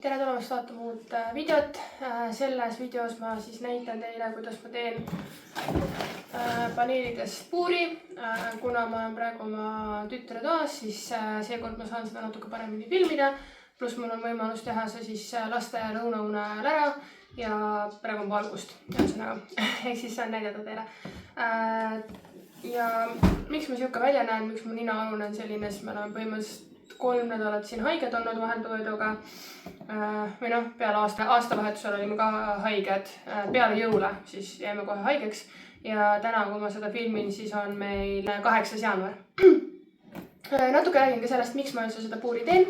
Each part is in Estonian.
Tere tulemast vaatama uut videot. Selles videos ma siis näitan teile, kuidas ma teen paneelidest puuri. Kuna ma olen praegu oma tütre toas, siis seekord ma saan seda natuke paremini filmida. Pluss mul on võimalus teha see siis laste lõunaune ajal ära ja praegu on valgust. Ehk siis saan näidata teile. Ja miks ma siuke välja näen, miks mu ninaalune on selline, siis me oleme põhimõtteliselt 3 nädalat siin haiged olnud vahelduveduga. Või noh, peale aastavahetusel olime ka haiged. Peale jõule siis jäime kohe haigeks. Ja täna, kui ma seda filmin, siis on meil 8. jaanuar. Natuke räägin ka sellest, miks ma üldse seda puuri teen.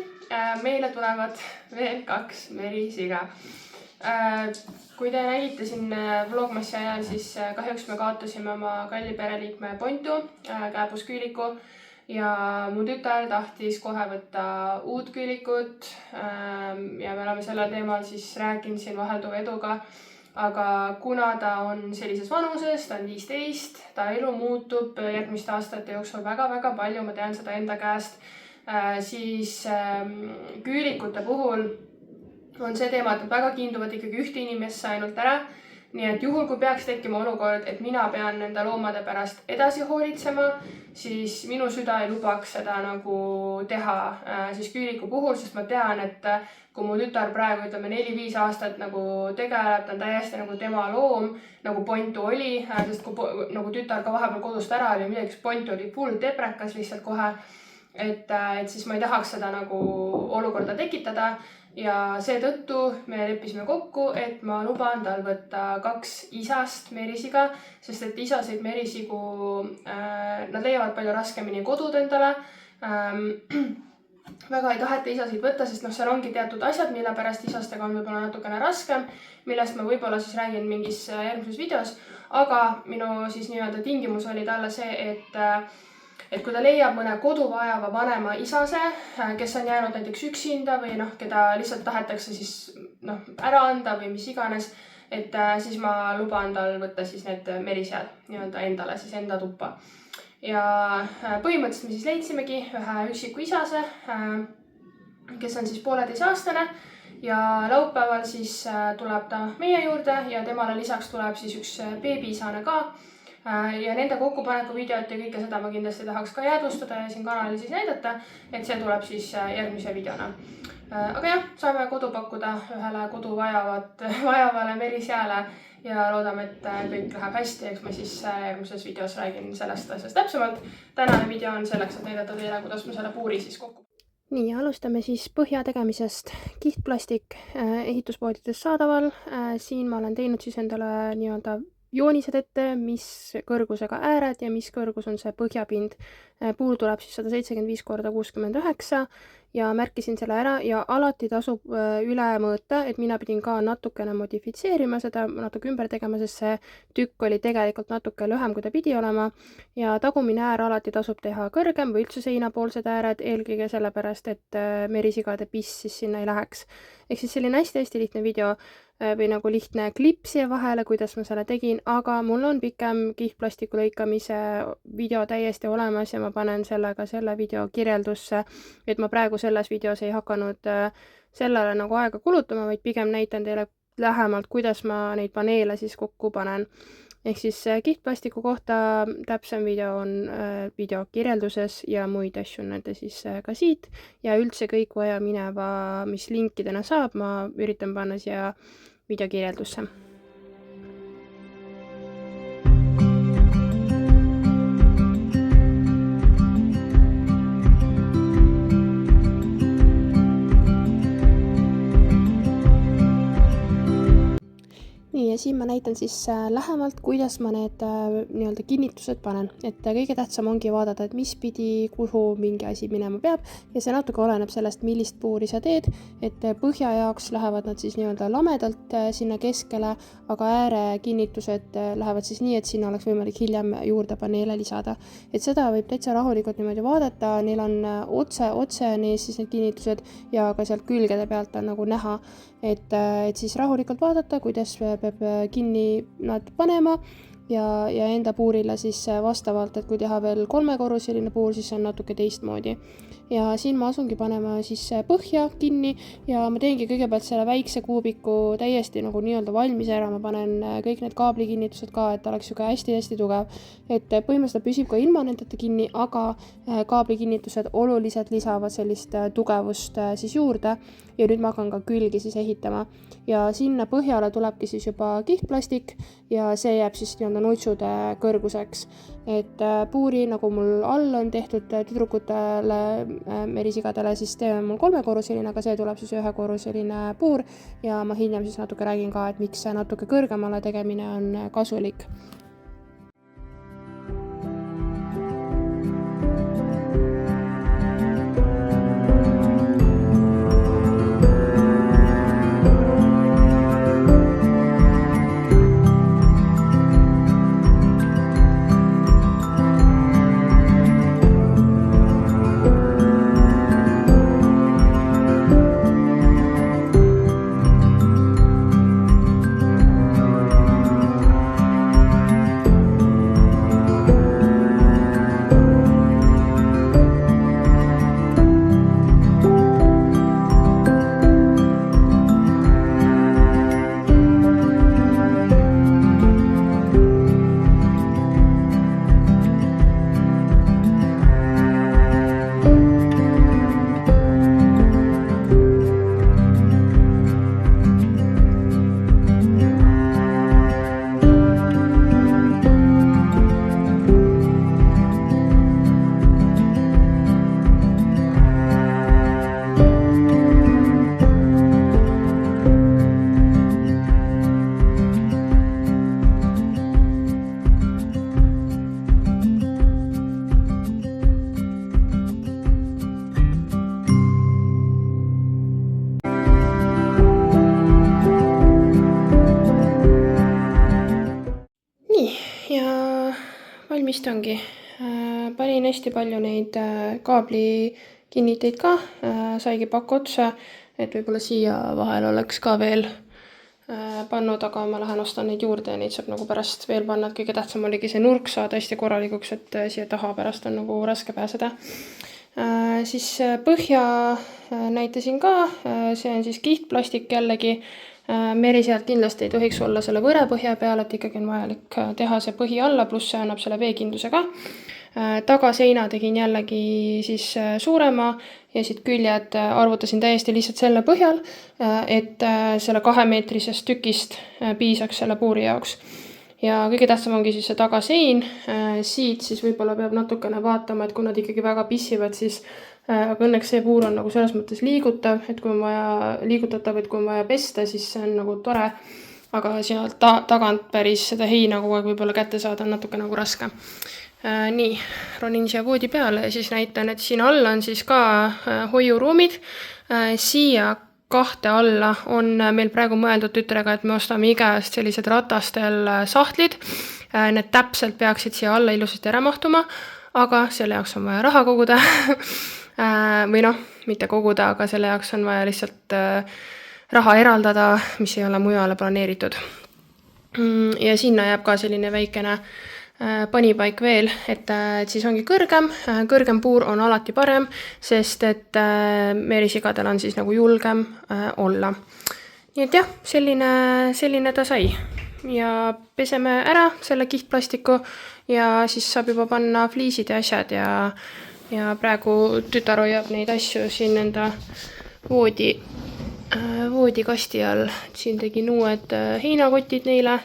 Meile tulevad veel 2 merisiga. Kui te nägite siin vlogmassi ajal, siis kahjuks me kaotasime oma kalli pereliikme Pontu, kääbusküüliku. Ja mu tütar tahtis kohe võtta uut küülikut ja me oleme sellel teemal siis rääkinud siin vahelduveduga. Aga kuna ta on sellises vanuses, ta on 15, ta elu muutub järgmiste aastate jooksul väga-väga palju, ma tean seda enda käest, siis küülikute puhul on see teema, et nad väga kiinduvad ikkagi ühte inimesse ainult ära. Nii et juhul, kui peaks tekkima olukord, et mina pean nende loomade pärast edasi hoolitsema, siis minu süda ei lubaks seda nagu teha siis küüliku puhul, sest ma tean, et kui mu tütar praegu 4-5 aastat nagu tegeleb, ta on täiesti nagu tema loom, nagu Pontu oli, sest kui nagu tütar ka vahepeal kodust ära oli midagi, siis Pontu oli full deprekas lihtsalt kohe, et siis ma ei tahaks seda nagu olukorda tekitada. Ja seetõttu me leppisime kokku, et ma luban tal võtta 2 isast merisiga, sest et isaseid merisigu, nad leiavad palju raskemini kodud endale. Väga ei taheta isasid võtta, sest seal ongi teatud asjad, mille pärast isastega on võib-olla natukene raskem, millest ma võib-olla siis räägin mingis järgmises videos. Aga minu siis nii-öelda tingimus oli talle see, et kui ta leiab mõne kodu vajava vanema isase, kes on jäänud näiteks üksinda või keda lihtsalt tahetakse siis ära anda või mis iganes, et siis ma luban tal võtta siis need merisjad nii-öelda endale, siis enda tuppa. Ja põhimõtteliselt me siis leidsimegi ühe üksiku isase, kes on siis 1,5-aastane ja laupäeval siis tuleb ta meie juurde ja temale lisaks tuleb siis üks beebiisane ka. Ja nende kokkupaneku videot ja kõike seda ma kindlasti tahaks ka jäädvustada ja siin kanalil siis näidata, et see tuleb siis järgmise videona. Aga jah, saame kodu pakkuda ühele kodu vajavale merisjääle ja loodame, et kõik läheb hästi, eks ma siis järgmises videos räägin sellest asjast täpsemalt. Tänane video on selleks, et näidata teile, kuidas me selle puuri siis kokku. Nii, alustame siis põhja tegemisest. Kihtplastik ehituspoodides saadaval. Siin ma olen teinud siis endale nii-öelda joonised ette, mis kõrgusega ääred ja mis kõrgus on see põhjapind. Puur tuleb siis 175x69 ja märkisin selle ära ja alati tasub üle mõõta, et mina pidin ka natukene modifitseerima seda, natuke ümber tegema, sest see tükk oli tegelikult natuke lühem, kui ta pidi olema. Ja tagumine äär alati tasub teha kõrgem või üldse seinapoolsed ääred, eelkõige sellepärast, et merisigade piss siis sinna ei läheks. Ehk siis selline hästi-hästi lihtne video või nagu lihtne klipp siia vahele, kuidas ma selle tegin, aga mul on pikem kihtplastiku lõikamise video täiesti olemas ja ma panen sellega selle video kirjeldusse, et ma praegu selles videos ei hakanud sellele nagu aega kulutama, vaid pigem näitan teile lähemalt, kuidas ma neid paneele siis kokku panen. Ehk siis kihtplastiku kohta täpsem video on video kirjelduses ja muid asju näete siis ka siit ja üldse kõik vaja mineva, mis linkidena saab, ma üritan panna siia video kirjeldusse. Nii, ja siin ma näitan siis lähemalt, kuidas ma need nii-öelda kinnitused panen. Et kõige tähtsam ongi vaadata, et mis pidi, kuhu mingi asi minema peab ja see natuke oleneb sellest, millist puuri sa teed. Et põhja jaoks lähevad nad siis nii-öelda lamedalt sinna keskele, aga äärekinnitused lähevad siis nii, et sinna oleks võimalik hiljem juurde paneele lisada. Et seda võib täitsa rahulikult niimoodi vaadata, neil on otse nees siis need kinnitused ja ka sealt külgede pealt on nagu näha, et siis rahulikult vaadata, kuidas peab kinni nad panema ja enda puurile siis vastavalt, et kui teha veel 3-korruseline puur, siis see on natuke teistmoodi. Ja siin ma asungi panema siis põhja kinni ja ma teengi kõigepealt selle väikse kuubiku täiesti nagu nii-öelda valmis ära, ma panen kõik need kaablikinnitused ka, et ta oleks siuke hästi-hästi tugev. Et põhimõtteliselt püsib ka ilma nendeta kinni, aga kaablikinnitused oluliselt lisavad sellist tugevust siis juurde ja nüüd ma hakkan ka külgi siis ehitama. Ja sinna põhjale tulebki siis juba kihtplastik ja see jääb siis nii-öelda nutsude kõrguseks. Et puuri, nagu mul all on tehtud tüdrukutele merisigadele, siis teeme mul 3-korruseline, aga see tuleb siis 1-korruseline puur ja ma hiljem siis natuke räägin ka, et miks see natuke kõrgemale tegemine on kasulik. Valmist ongi. Panin hästi palju neid kaablikinniteid ka, saigi pakk otsa, et võib-olla siia vahel oleks ka veel pannud, aga ma lähen ostan neid juurde ja neid saab nagu pärast veel panna, et kõige tähtsam oligi see nurk saada hästi korralikuks, et siia taha pärast on nagu raske pääseda. Siis põhja näitasin ka, see on siis kihtplastik jällegi. Merisead kindlasti ei tohiks olla selle võrepõhja peal, et ikkagi on vajalik teha see põhi alla, pluss see annab selle veekindluse ka. Tagaseina tegin jällegi siis suurema ja siit küljed arvutasin täiesti lihtsalt selle põhjal, et selle 2-meetrisest tükist piisaks selle puuri jaoks. Ja kõige tähtsam ongi siis see tagasein. Siit siis võib-olla peab natukene vaatama, et kui nad ikkagi väga pissivad, siis aga õnneks see puur on nagu selles mõttes liigutav, et kui on vaja liigutatav, et kui on vaja pesta, siis see on nagu tore. Aga sealt tagant päris seda heina kogu aeg võib-olla kätte saada on natuke nagu raske. Nii, ronin siia voodi peale ja siis näitan, et siin all on siis ka hoiuruumid. Siia 2 alla on meil praegu mõeldud tütrega, et me ostame igast sellised ratastel sahtlid. Need täpselt peaksid siia alla ilusasti ära mahtuma, aga selle jaoks on vaja raha koguda. Või noh, mitte koguda, aga selle jaoks on vaja lihtsalt raha eraldada, mis ei ole mujale planeeritud. Ja sinna jääb ka selline väikene panipaik veel, et siis ongi kõrgem puur on alati parem, sest et merisigadel on siis nagu julgem olla. Nii et jah, selline ta sai. Ja peseme ära selle kihtplastiku ja siis saab juba panna fliisid ja asjad ja praegu tütar hoiab neid asju siin enda voodikasti all. Siin tegin uued heinakotid neile.